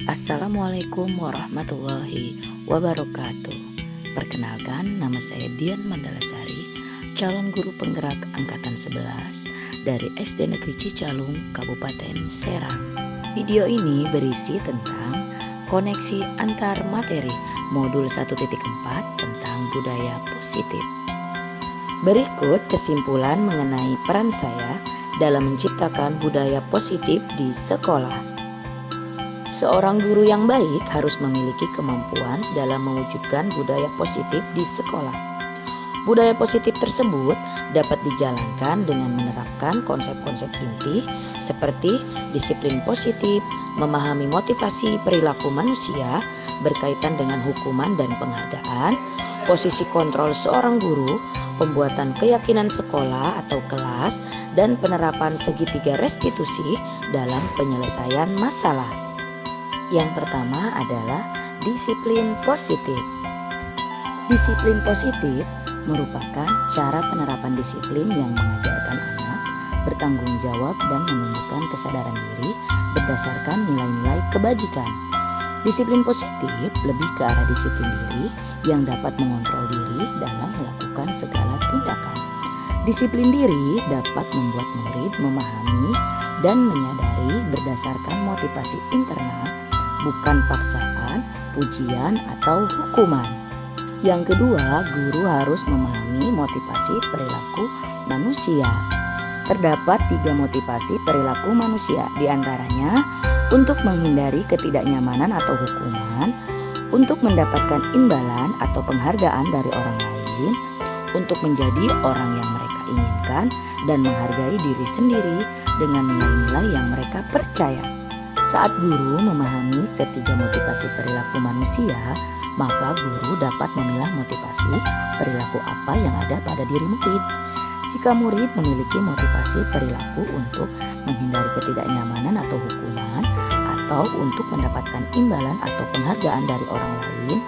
Assalamualaikum warahmatullahi wabarakatuh. Perkenalkan, nama saya Dian Mandalasari, calon guru penggerak angkatan 11 dari SD Negeri Cicalung, Kabupaten Serang. Video ini berisi tentang koneksi antar materi modul 1.4 tentang budaya positif. Berikut kesimpulan mengenai peran saya dalam menciptakan budaya positif di sekolah. Seorang guru yang baik harus memiliki kemampuan dalam mewujudkan budaya positif di sekolah. Budaya positif tersebut dapat dijalankan dengan menerapkan konsep-konsep inti seperti disiplin positif, memahami motivasi perilaku manusia berkaitan dengan hukuman dan penghargaan, posisi kontrol seorang guru, pembuatan keyakinan sekolah atau kelas, dan penerapan segitiga restitusi dalam penyelesaian masalah. Yang pertama adalah disiplin positif. Disiplin positif merupakan cara penerapan disiplin yang mengajarkan anak bertanggung jawab dan menumbuhkan kesadaran diri berdasarkan nilai-nilai kebajikan. Disiplin positif lebih ke arah disiplin diri yang dapat mengontrol diri dalam melakukan segala tindakan. Disiplin diri dapat membuat murid memahami dan menyadari berdasarkan motivasi internal, bukan paksaan, pujian, atau hukuman. Yang kedua, guru harus memahami motivasi perilaku manusia. Terdapat 3 motivasi perilaku manusia, diantaranya untuk menghindari ketidaknyamanan atau hukuman, untuk mendapatkan imbalan atau penghargaan dari orang lain, untuk menjadi orang yang mereka inginkan, dan menghargai diri sendiri dengan nilai-nilai yang mereka percaya. Saat guru memahami ketiga motivasi perilaku manusia, maka guru dapat memilah motivasi perilaku apa yang ada pada diri murid. Jika murid memiliki motivasi perilaku untuk menghindari ketidaknyamanan atau hukuman, atau untuk mendapatkan imbalan atau penghargaan dari orang lain,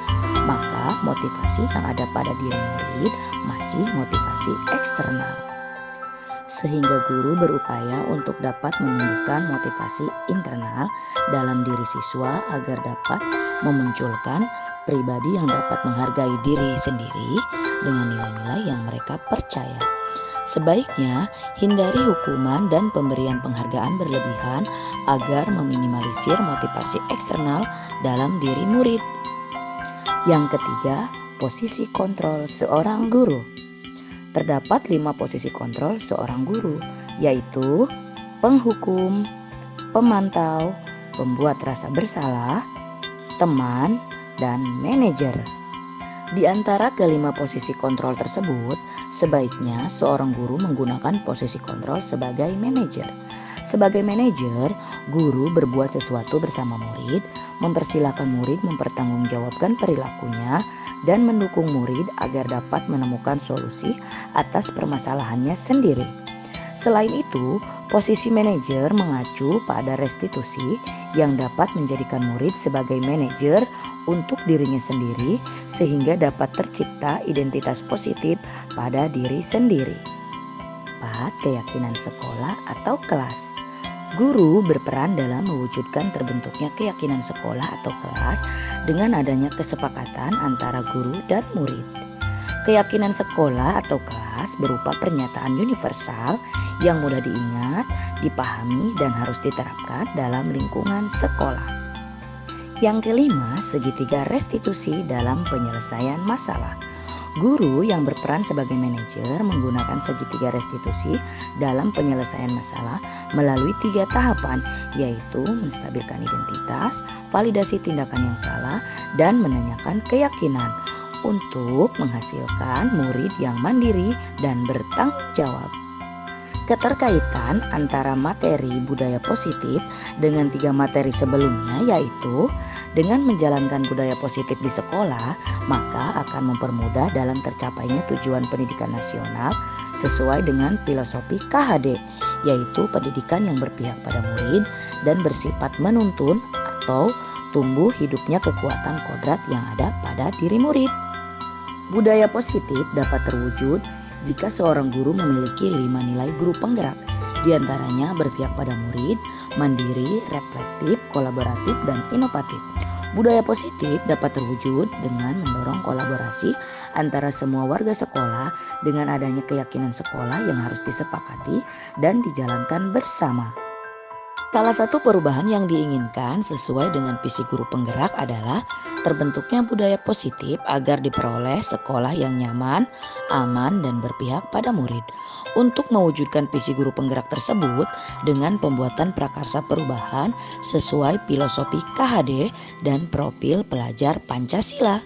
maka motivasi yang ada pada diri murid masih motivasi eksternal. Sehingga guru berupaya untuk dapat menumbuhkan motivasi internal dalam diri siswa agar dapat memunculkan pribadi yang dapat menghargai diri sendiri dengan nilai-nilai yang mereka percaya. Sebaiknya hindari hukuman dan pemberian penghargaan berlebihan agar meminimalisir motivasi eksternal dalam diri murid. Yang ketiga, posisi kontrol seorang guru. Terdapat 5 posisi kontrol seorang guru, yaitu penghukum, pemantau, pembuat rasa bersalah, teman, dan manajer. Di antara kelima posisi kontrol tersebut, sebaiknya seorang guru menggunakan posisi kontrol sebagai manajer. Sebagai manajer, guru berbuat sesuatu bersama murid, mempersilahkan murid mempertanggungjawabkan perilakunya, dan mendukung murid agar dapat menemukan solusi atas permasalahannya sendiri. Selain itu, posisi manajer mengacu pada restitusi yang dapat menjadikan murid sebagai manajer untuk dirinya sendiri sehingga dapat tercipta identitas positif pada diri sendiri. 4. Keyakinan sekolah atau kelas. Guru berperan dalam mewujudkan terbentuknya keyakinan sekolah atau kelas dengan adanya kesepakatan antara guru dan murid. Keyakinan sekolah atau kelas berupa pernyataan universal yang mudah diingat, dipahami, dan harus diterapkan dalam lingkungan sekolah. Yang kelima, segitiga restitusi dalam penyelesaian masalah. Guru yang berperan sebagai manajer menggunakan segitiga restitusi dalam penyelesaian masalah melalui 3 tahapan, yaitu menstabilkan identitas, validasi tindakan yang salah, dan menanyakan keyakinan untuk menghasilkan murid yang mandiri dan bertanggung jawab. Keterkaitan antara materi budaya positif dengan 3 materi sebelumnya, yaitu dengan menjalankan budaya positif di sekolah, maka akan mempermudah dalam tercapainya tujuan pendidikan nasional sesuai dengan filosofi KHD, yaitu pendidikan yang berpihak pada murid dan bersifat menuntun atau tumbuh hidupnya kekuatan kodrat yang ada pada diri murid. Budaya positif dapat terwujud jika seorang guru memiliki 5 nilai guru penggerak, Di antaranya berpihak pada murid, mandiri, reflektif, kolaboratif, dan inovatif. Budaya positif dapat terwujud dengan mendorong kolaborasi antara semua warga sekolah dengan adanya keyakinan sekolah yang harus disepakati dan dijalankan bersama. Salah satu perubahan yang diinginkan sesuai dengan visi guru penggerak adalah terbentuknya budaya positif agar diperoleh sekolah yang nyaman, aman, dan berpihak pada murid. Untuk mewujudkan visi guru penggerak tersebut dengan pembuatan prakarsa perubahan sesuai filosofi KHD dan profil pelajar Pancasila.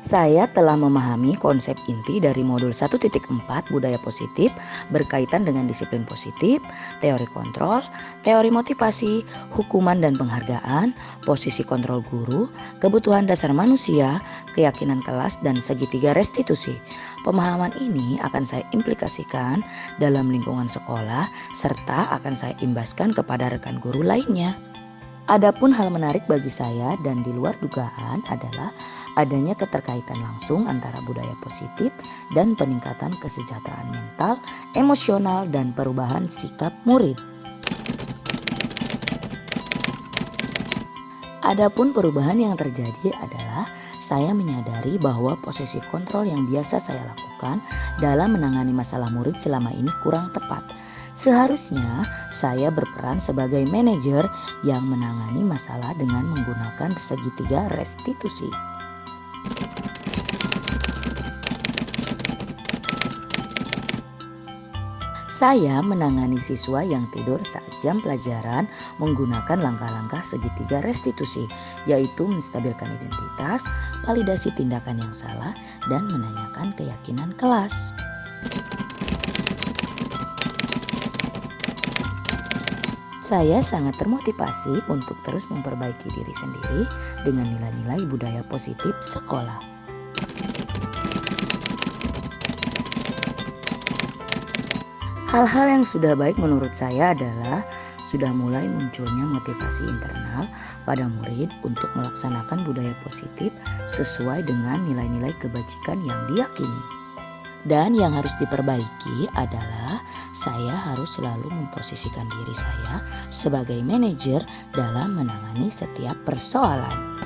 Saya telah memahami konsep inti dari modul 1.4 budaya positif berkaitan dengan disiplin positif, teori kontrol, teori motivasi, hukuman dan penghargaan, posisi kontrol guru, kebutuhan dasar manusia, keyakinan kelas, dan segitiga restitusi. Pemahaman ini akan saya implikasikan dalam lingkungan sekolah serta akan saya imbaskan kepada rekan guru lainnya. Adapun hal menarik bagi saya dan di luar dugaan adalah adanya keterkaitan langsung antara budaya positif dan peningkatan kesejahteraan mental, emosional, dan perubahan sikap murid. Adapun perubahan yang terjadi adalah saya menyadari bahwa posisi kontrol yang biasa saya lakukan dalam menangani masalah murid selama ini kurang tepat. Seharusnya saya berperan sebagai manajer yang menangani masalah dengan menggunakan segitiga restitusi. Saya menangani siswa yang tidur saat jam pelajaran menggunakan langkah-langkah segitiga restitusi, yaitu menstabilkan identitas, validasi tindakan yang salah, dan menanyakan keyakinan kelas. Saya sangat termotivasi untuk terus memperbaiki diri sendiri dengan nilai-nilai budaya positif sekolah. Hal-hal yang sudah baik menurut saya adalah sudah mulai munculnya motivasi internal pada murid untuk melaksanakan budaya positif sesuai dengan nilai-nilai kebajikan yang diyakini. Dan yang harus diperbaiki adalah saya harus selalu memposisikan diri saya sebagai manajer dalam menangani setiap persoalan.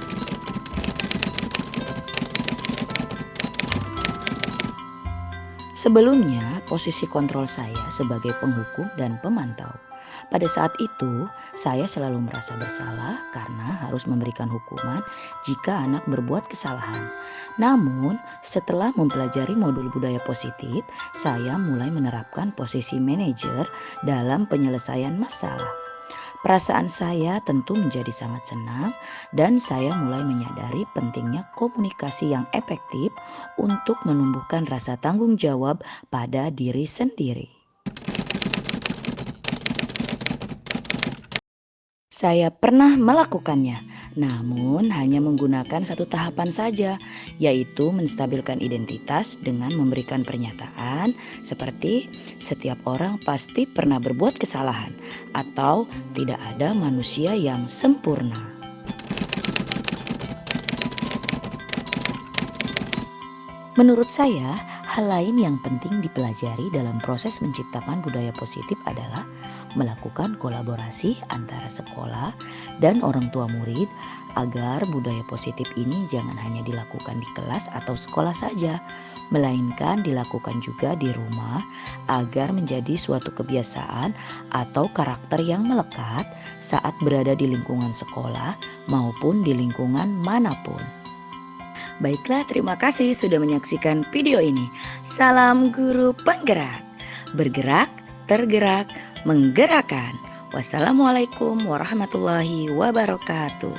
Sebelumnya, posisi kontrol saya sebagai penghukum dan pemantau. Pada saat itu, saya selalu merasa bersalah karena harus memberikan hukuman jika anak berbuat kesalahan. Namun, setelah mempelajari modul budaya positif, saya mulai menerapkan posisi manajer dalam penyelesaian masalah. Perasaan saya tentu menjadi sangat senang dan saya mulai menyadari pentingnya komunikasi yang efektif untuk menumbuhkan rasa tanggung jawab pada diri sendiri. Saya pernah melakukannya, namun hanya menggunakan satu tahapan saja, yaitu menstabilkan identitas dengan memberikan pernyataan seperti setiap orang pasti pernah berbuat kesalahan atau tidak ada manusia yang sempurna. Menurut saya, hal lain yang penting dipelajari dalam proses menciptakan budaya positif adalah melakukan kolaborasi antara sekolah dan orang tua murid agar budaya positif ini jangan hanya dilakukan di kelas atau sekolah saja, melainkan dilakukan juga di rumah agar menjadi suatu kebiasaan atau karakter yang melekat saat berada di lingkungan sekolah maupun di lingkungan manapun. Baiklah, terima kasih sudah menyaksikan video ini. Salam guru penggerak, bergerak, tergerak, menggerakkan. Wassalamualaikum warahmatullahi wabarakatuh.